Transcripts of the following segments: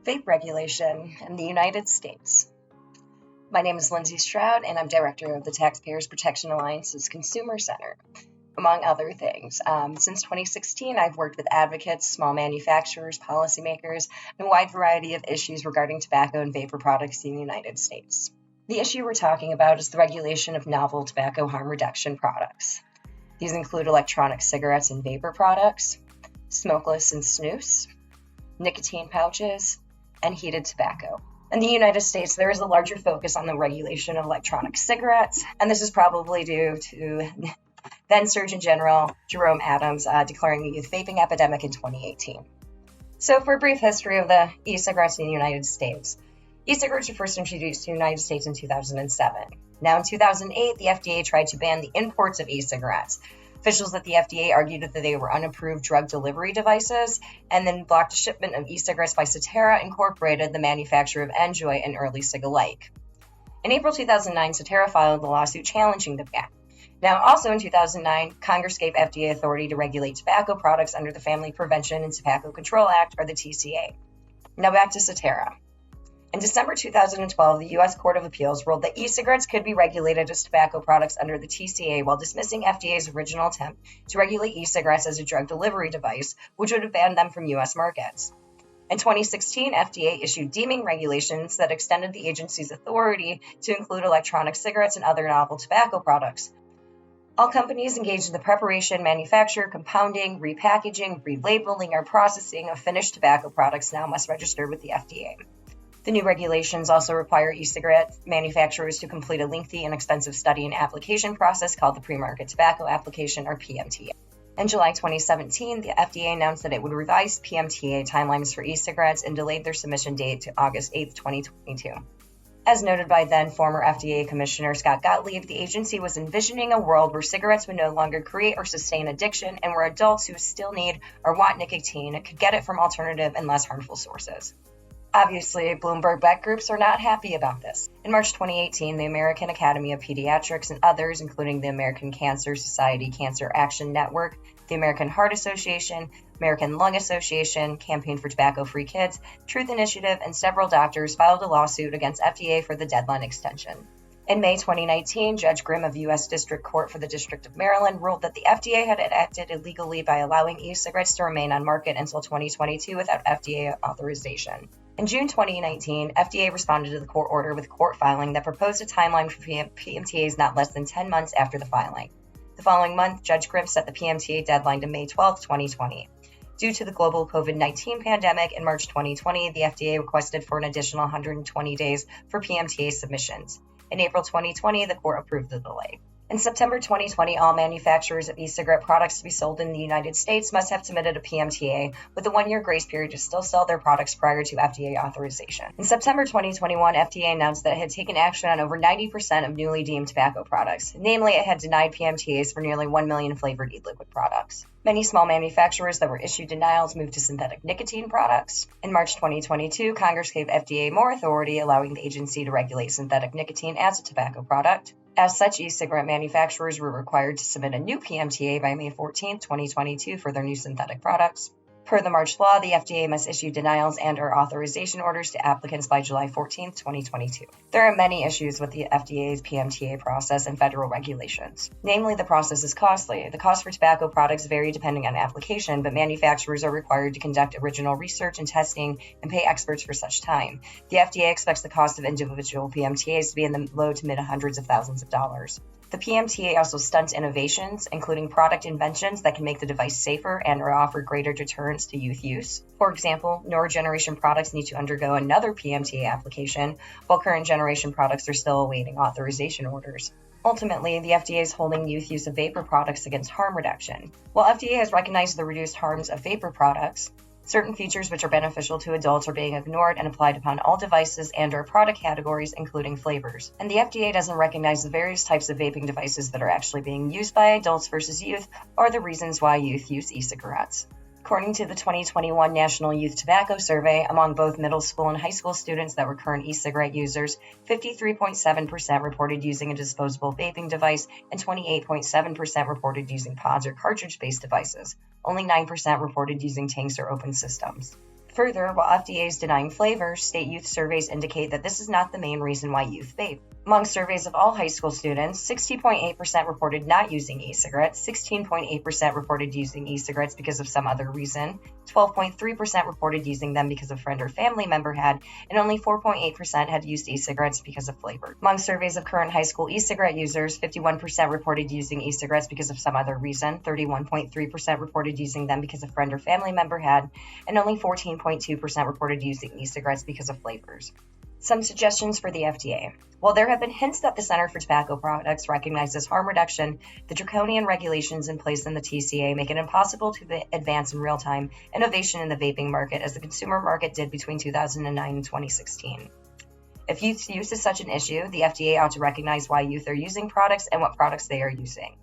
Vape regulation in the United States. My name is Lindsey Stroud, and I'm director of the Taxpayers Protection Alliance's Consumer Center, among other things. Since 2016, I've worked with advocates, small manufacturers, policymakers, and a wide variety of issues regarding tobacco and vapor products in the United States. The issue we're talking about is the regulation of novel tobacco harm reduction products. These include electronic cigarettes and vapor products, smokeless and snus, nicotine pouches, and heated tobacco. In the United States, there is a larger focus on the regulation of electronic cigarettes, and this is probably due to then Surgeon General Jerome Adams declaring the youth vaping epidemic in 2018. So for a brief history of the e-cigarettes in the United States, e-cigarettes were first introduced to the United States in 2007. Now in 2008, the FDA tried to ban the imports of e-cigarettes. Officials at the FDA argued that they were unapproved drug delivery devices and then blocked shipment of e-cigarettes by Cetera Incorporated, the manufacturer of Enjoy and Early Cig-a-Lite. In April 2009, Cetera filed a lawsuit challenging the ban. Now, also in 2009, Congress gave FDA authority to regulate tobacco products under the Family Prevention and Tobacco Control Act, or the TCA. Now back to Cetera. In December 2012, the U.S. Court of Appeals ruled that e-cigarettes could be regulated as tobacco products under the TCA while dismissing FDA's original attempt to regulate e-cigarettes as a drug delivery device, which would have banned them from U.S. markets. In 2016, FDA issued deeming regulations that extended the agency's authority to include electronic cigarettes and other novel tobacco products. All companies engaged in the preparation, manufacture, compounding, repackaging, relabeling, or processing of finished tobacco products now must register with the FDA. The new regulations also require e-cigarette manufacturers to complete a lengthy and expensive study and application process called the Pre-Market Tobacco Application, or PMTA. In July 2017, the FDA announced that it would revise PMTA timelines for e-cigarettes and delayed their submission date to August 8, 2022. As noted by then former FDA Commissioner Scott Gottlieb, the agency was envisioning a world where cigarettes would no longer create or sustain addiction and where adults who still need or want nicotine could get it from alternative and less harmful sources. Obviously, Bloomberg-backed groups are not happy about this. In March 2018, the American Academy of Pediatrics and others, including the American Cancer Society Cancer Action Network, the American Heart Association, American Lung Association, Campaign for Tobacco-Free Kids, Truth Initiative, and several doctors filed a lawsuit against FDA for the deadline extension. In May 2019, Judge Grimm of U.S. District Court for the District of Maryland ruled that the FDA had acted illegally by allowing e-cigarettes to remain on market until 2022 without FDA authorization. In June 2019, FDA responded to the court order with a court filing that proposed a timeline for PMTAs not less than 10 months after the filing. The following month, Judge Grimm set the PMTA deadline to May 12, 2020. Due to the global COVID-19 pandemic in March 2020, the FDA requested for an additional 120 days for PMTA submissions. In April 2020, the court approved the delay. In September 2020, all manufacturers of e-cigarette products to be sold in the United States must have submitted a PMTA with a one-year grace period to still sell their products prior to FDA authorization. In September 2021, FDA announced that it had taken action on over 90% of newly deemed tobacco products. Namely, it had denied PMTAs for nearly 1 million flavored e-liquid products. Many small manufacturers that were issued denials moved to synthetic nicotine products. In March 2022, Congress gave FDA more authority, allowing the agency to regulate synthetic nicotine as a tobacco product. As such, e-cigarette manufacturers were required to submit a new PMTA by May 14, 2022 for their new synthetic products. Per the March law, the FDA must issue denials and/or authorization orders to applicants by July 14, 2022. There are many issues with the FDA's PMTA process and federal regulations. Namely, the process is costly. The cost for tobacco products vary depending on application, but manufacturers are required to conduct original research and testing and pay experts for such time. The FDA expects the cost of individual PMTAs to be in the low to mid hundreds of thousands of dollars. The PMTA also stunts innovations, including product inventions that can make the device safer and/or offer greater deterrence to youth use. For example, newer generation products need to undergo another PMTA application, while current generation products are still awaiting authorization orders. Ultimately, the FDA is holding youth use of vapor products against harm reduction. While FDA has recognized the reduced harms of vapor products, certain features which are beneficial to adults are being ignored and applied upon all devices and/or product categories, including flavors. And the FDA doesn't recognize the various types of vaping devices that are actually being used by adults versus youth, or the reasons why youth use e-cigarettes. According to the 2021 National Youth Tobacco Survey, among both middle school and high school students that were current e-cigarette users, 53.7% reported using a disposable vaping device and 28.7% reported using pods or cartridge-based devices. Only 9% reported using tanks or open systems. Further, while FDA is denying flavors, state youth surveys indicate that this is not the main reason why youth vape. Among surveys of all high school students, 60.8% reported not using e-cigarettes, 16.8% reported using e-cigarettes because of some other reason, 12.3% reported using them because a friend or family member had, and only 4.8% had used e-cigarettes because of flavor. Among surveys of current high school e-cigarette users, 51% reported using e-cigarettes because of some other reason, 31.3% reported using them because a friend or family member had, and only 14.2% reported using e-cigarettes because of flavors. Some suggestions for the FDA. While there have been hints that the Center for Tobacco Products recognizes harm reduction, the draconian regulations in place in the TCA make it impossible to advance in real time innovation in the vaping market as the consumer market did between 2009 and 2016. If youth use is such an issue, the FDA ought to recognize why youth are using products and what products they are using.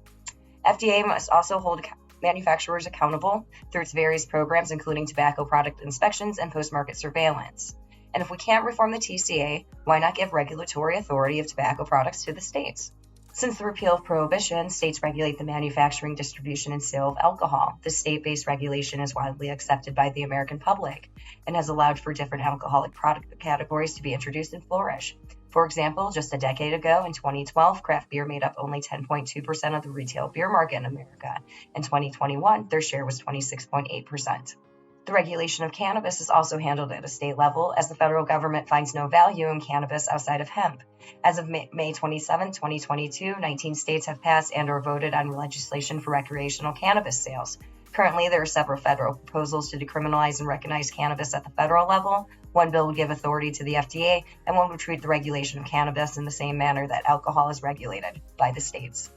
FDA must also hold manufacturers accountable through its various programs, including tobacco product inspections and post-market surveillance. And if we can't reform the TCA, why not give regulatory authority of tobacco products to the states? Since the repeal of prohibition, states regulate the manufacturing, distribution, and sale of alcohol. This state-based regulation is widely accepted by the American public and has allowed for different alcoholic product categories to be introduced and flourish. For example, just a decade ago, in 2012, craft beer made up only 10.2% of the retail beer market in America. In 2021, their share was 26.8%. The regulation of cannabis is also handled at a state level, as the federal government finds no value in cannabis outside of hemp. As of May 27, 2022, 19 states have passed and/or voted on legislation for recreational cannabis sales. Currently, there are several federal proposals to decriminalize and recognize cannabis at the federal level. One bill would give authority to the FDA, and one would treat the regulation of cannabis in the same manner that alcohol is regulated by the states.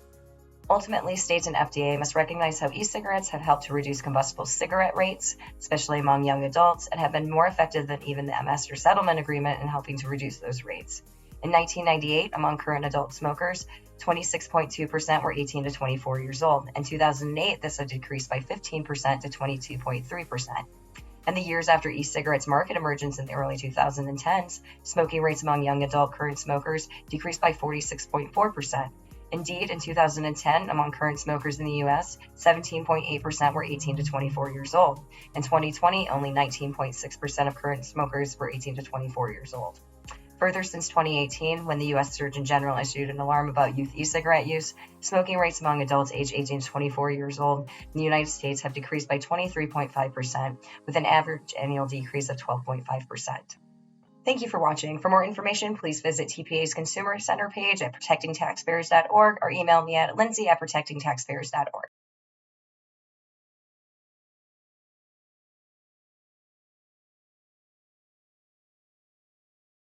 Ultimately, states and FDA must recognize how e-cigarettes have helped to reduce combustible cigarette rates, especially among young adults, and have been more effective than even the Master Settlement Agreement in helping to reduce those rates. In 1998, among current adult smokers, 26.2% were 18 to 24 years old. In 2008, this had decreased by 15% to 22.3%. In the years after e-cigarettes' market emergence in the early 2010s, smoking rates among young adult current smokers decreased by 46.4%. Indeed, in 2010, among current smokers in the U.S., 17.8% were 18 to 24 years old. In 2020, only 19.6% of current smokers were 18 to 24 years old. Further, since 2018, when the U.S. Surgeon General issued an alarm about youth e-cigarette use, smoking rates among adults aged 18 to 24 years old in the United States have decreased by 23.5%, with an average annual decrease of 12.5%. Thank you for watching. For more information, please visit TPA's Consumer Center page at protectingtaxpayers.org or email me at lindsay@protectingtaxpayers.org.